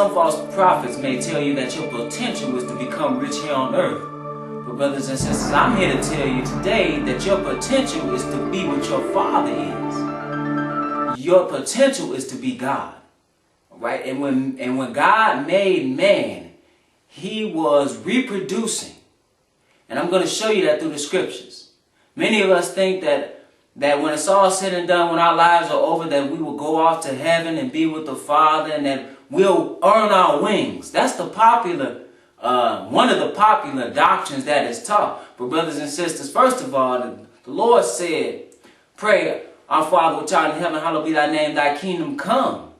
some false prophets may tell you that your potential is to become rich here on earth. But brothers and sisters, I'm here to tell you today that your potential is to be what your Father is. Your potential is to be God. Right? And when God made man, he was reproducing. And I'm going to show you that through the scriptures. Many of us think that when it's all said and done, when our lives are over, that we will go off to heaven and be with the Father, and that we'll earn our wings. That's the popular, one of the popular doctrines that is taught. But brothers and sisters, first of all, the Lord said, pray, our Father which art in heaven, hallowed be thy name, thy kingdom come.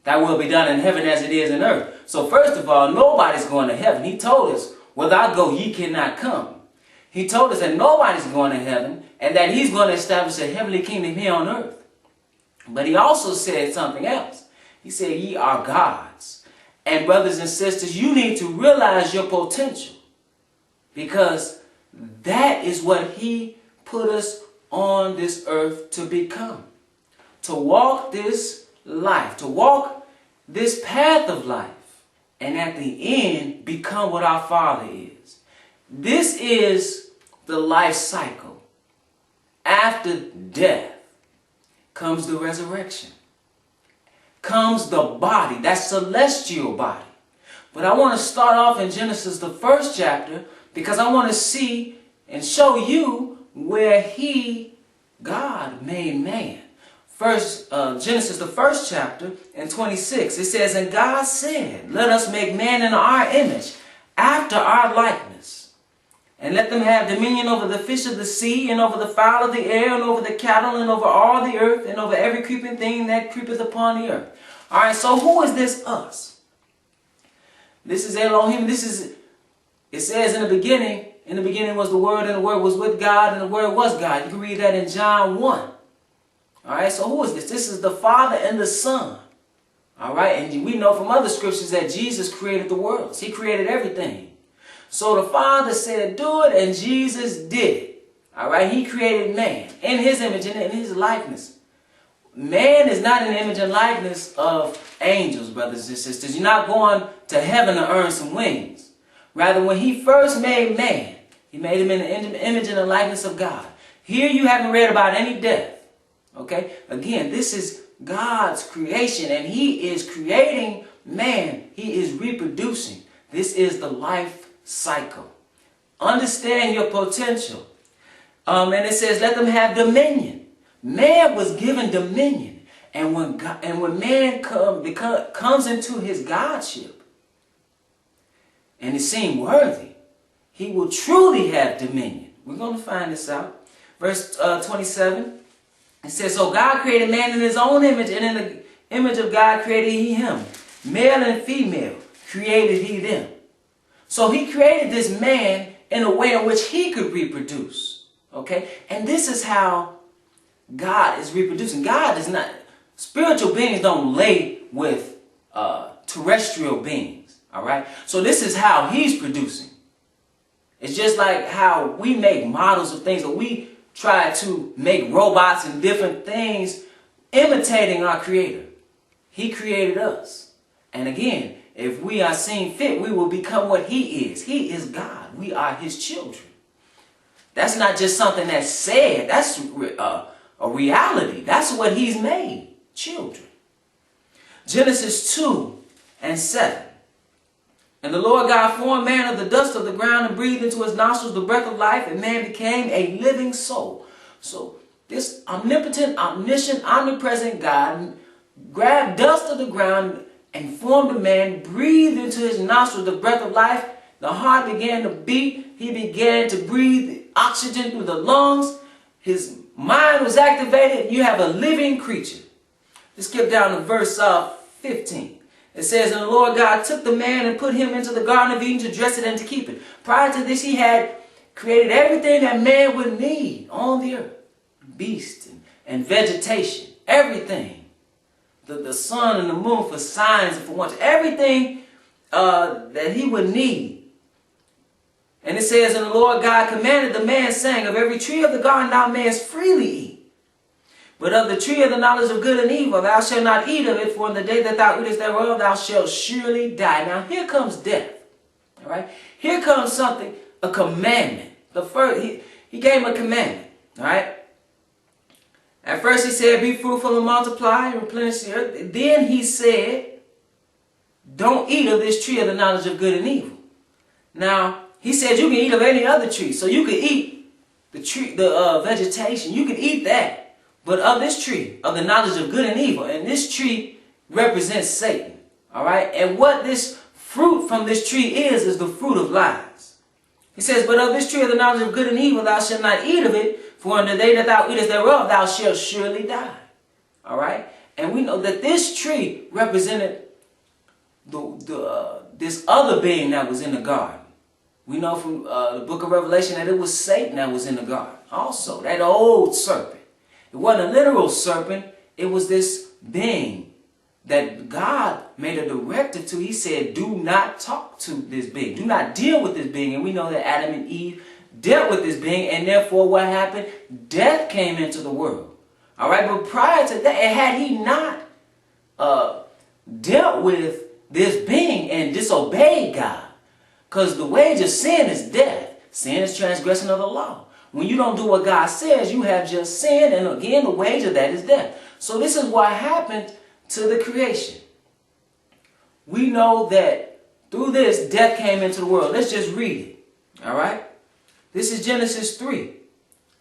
Thy will be done in heaven as it is in earth. So first of all, nobody's going to heaven. He told us, where I go, ye cannot come. He told us that nobody's going to heaven and that he's going to establish a heavenly kingdom here on earth. But he also said something else. He said, ye are gods. And brothers and sisters, you need to realize your potential, because that is what he put us on this earth to become. To walk this life, to walk this path of life, and at the end become what our Father is. This is the life cycle. After death comes the resurrection, comes the body, that celestial body. But I want to start off in Genesis, the 1st chapter, because I want to see and show you where God made man. Genesis, the 1st chapter, and 26. It says, and God said, let us make man in our image, after our likeness, and let them have dominion over the fish of the sea, and over the fowl of the air, and over the cattle, and over all the earth, and over every creeping thing that creepeth upon the earth. All right, so who is this us? This is Elohim. It says in the beginning was the Word, and the Word was with God, and the Word was God. You can read that in John 1. All right, so who is this? This is the Father and the Son. All right, and we know from other scriptures that Jesus created the worlds. He created everything. So the Father said, do it, and Jesus did it. All right, he created man in his image and in his likeness. Man is not in the image and likeness of angels, brothers and sisters. You're not going to heaven to earn some wings. Rather, when he first made man, he made him in the image and the likeness of God. Here you haven't read about any death. Okay, again, this is God's creation, and he is creating man. He is reproducing. This is the life cycle. Understand your potential. And it says, let them have dominion. Man was given dominion. And when man comes into his godship and is seen worthy, he will truly have dominion. We're going to find this out. Verse 27. It says, so God created man in his own image, and in the image of God created he him. Male and female created he them. So he created this man in a way in which he could reproduce. Okay? And this is how God is reproducing. God is not, spiritual beings don't lay with terrestrial beings. All right? So this is how he's producing. It's just like how we make models of things, or we try to make robots and different things imitating our Creator. He created us. And again, if we are seen fit, we will become what he is. He is God. We are his children. That's not just something that's said. That's a reality. That's what he's made. Children. Genesis 2:7. And the Lord God formed man of the dust of the ground and breathed into his nostrils the breath of life, and man became a living soul. So this omnipotent, omniscient, omnipresent God grabbed dust of the ground and formed a man, breathed into his nostrils the breath of life. The heart began to beat. He began to breathe oxygen through the lungs. His mind was activated. You have a living creature. Let's skip down to verse 15. It says, and the Lord God took the man and put him into the Garden of Eden to dress it and to keep it. Prior to this, he had created everything that man would need on the earth. Beasts and vegetation. Everything. The sun and the moon for signs and for wonders. Everything that he would need. And it says, and the Lord God commanded the man, saying, of every tree of the garden thou mayest freely eat. But of the tree of the knowledge of good and evil, thou shalt not eat of it, for in the day that thou eatest thereof, thou shalt surely die. Now here comes death. All right? Here comes something, a commandment. The first, he gave him a commandment. All right? At first he said, be fruitful and multiply and replenish the earth. Then he said, don't eat of this tree of the knowledge of good and evil. Now, he said you can eat of any other tree. So you can eat the tree, the vegetation. You can eat that. But of this tree, of the knowledge of good and evil, and this tree represents Satan. All right? And what this fruit from this tree is the fruit of lies. He says, but of this tree of the knowledge of good and evil, thou shalt not eat of it, for in the day that thou eatest thereof, thou shalt surely die. All right? And we know that this tree represented this other being that was in the garden. We know from the book of Revelation that it was Satan that was in the garden. Also, that old serpent. It wasn't a literal serpent. It was this being that God made a directive to. He said, do not talk to this being. Do not deal with this being. And we know that Adam and Eve dealt with this being. And therefore what happened? Death came into the world. All right. But prior to that, had he not dealt with this being and disobeyed God, because the wage of sin is death. Sin is transgression of the law. When you don't do what God says, you have just sinned, and again, the wage of that is death. So this is what happened to the creation. We know that through this, death came into the world. Let's just read it. All right? This is Genesis 3.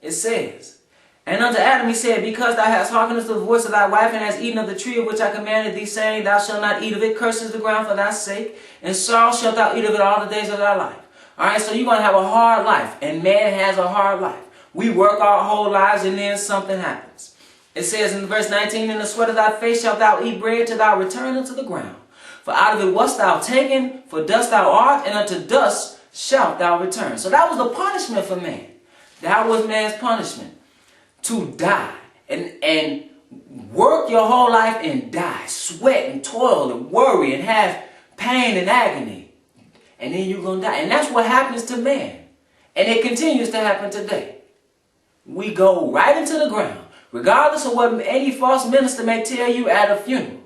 It says, and unto Adam he said, because thou hast hearkened unto the voice of thy wife, and hast eaten of the tree of which I commanded thee, saying, thou shalt not eat of it, curses the ground for thy sake, and sorrow shalt thou eat of it all the days of thy life. All right, so you're going to have a hard life, and man has a hard life. We work our whole lives, and then something happens. It says in verse 19, in the sweat of thy face shalt thou eat bread till thou return unto the ground. For out of it wast thou taken, for dust thou art, and unto dust shalt thou return. So that was the punishment for man. That was man's punishment. To die and work your whole life and die. Sweat and toil and worry and have pain and agony. And then you're going to die. And that's what happens to man. And it continues to happen today. We go right into the ground. Regardless of what any false minister may tell you at a funeral.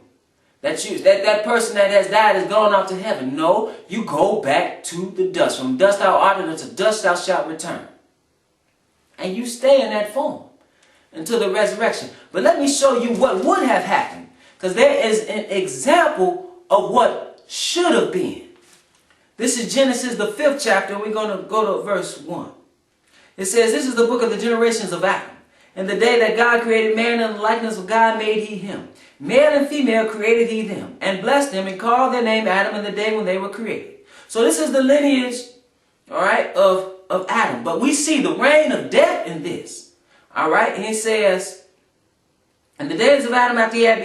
That person that has died has gone up to heaven. No, you go back to the dust. From dust thou art, and unto dust thou shalt return. And you stay in that form until the resurrection. But let me show you what would have happened. Because there is an example of what should have been. This is Genesis, the 5th chapter, and we're going to go to verse 1. It says, this is the book of the generations of Adam. In the day that God created man, in the likeness of God made he him. Male and female created he them, and blessed them, and called their name Adam in the day when they were created. So this is the lineage, all right, of Adam. But we see the reign of death in this. All right, and it says, and the days of Adam after he had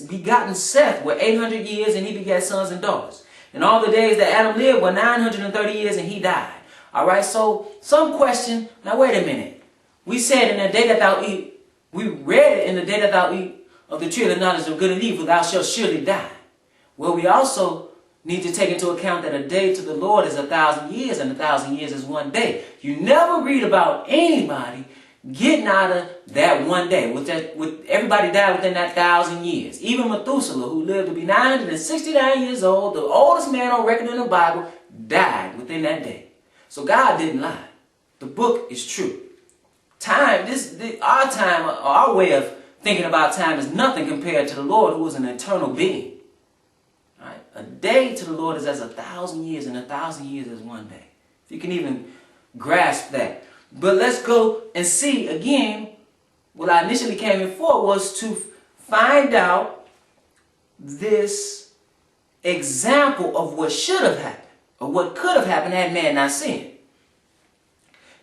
begotten Seth were 800 years, and he begat sons and daughters. And all the days that Adam lived were 930 years, and he died. All right, so some question, now wait a minute. We said in the day that thou eat, we read it in the day that thou eat of the tree of the knowledge of good and evil, thou shalt surely die. Well, we also need to take into account that a day to the Lord is 1,000 years, and 1,000 years is one day. You never read about anybody getting out of that one day. With everybody died within that 1,000 years. Even Methuselah, who lived to be 969 years old, the oldest man on record in the Bible, died within that day. So God didn't lie. The book is true. Time, our time, our way of thinking about time is nothing compared to the Lord, who is an eternal being. All right? A day to the Lord is as 1,000 years, and 1,000 years is one day. If you can even grasp that. But let's go and see again. What I initially came in for was to find out this example of what should have happened, or what could have happened had man not sinned.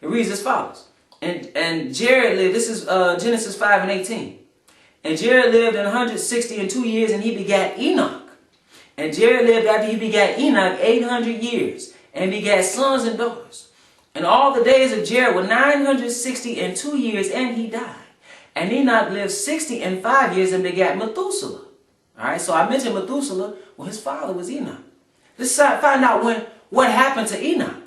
It reads as follows. And Jared lived, this is Genesis 5 and 18. And Jared lived 162 years, and he begat Enoch. And Jared lived after he begat Enoch 800 years, and begat sons and daughters. And all the days of Jared were 962 years, and he died. And Enoch lived 65 years and begat Methuselah. All right, so I mentioned Methuselah. Well, his father was Enoch. Let's find out what happened to Enoch.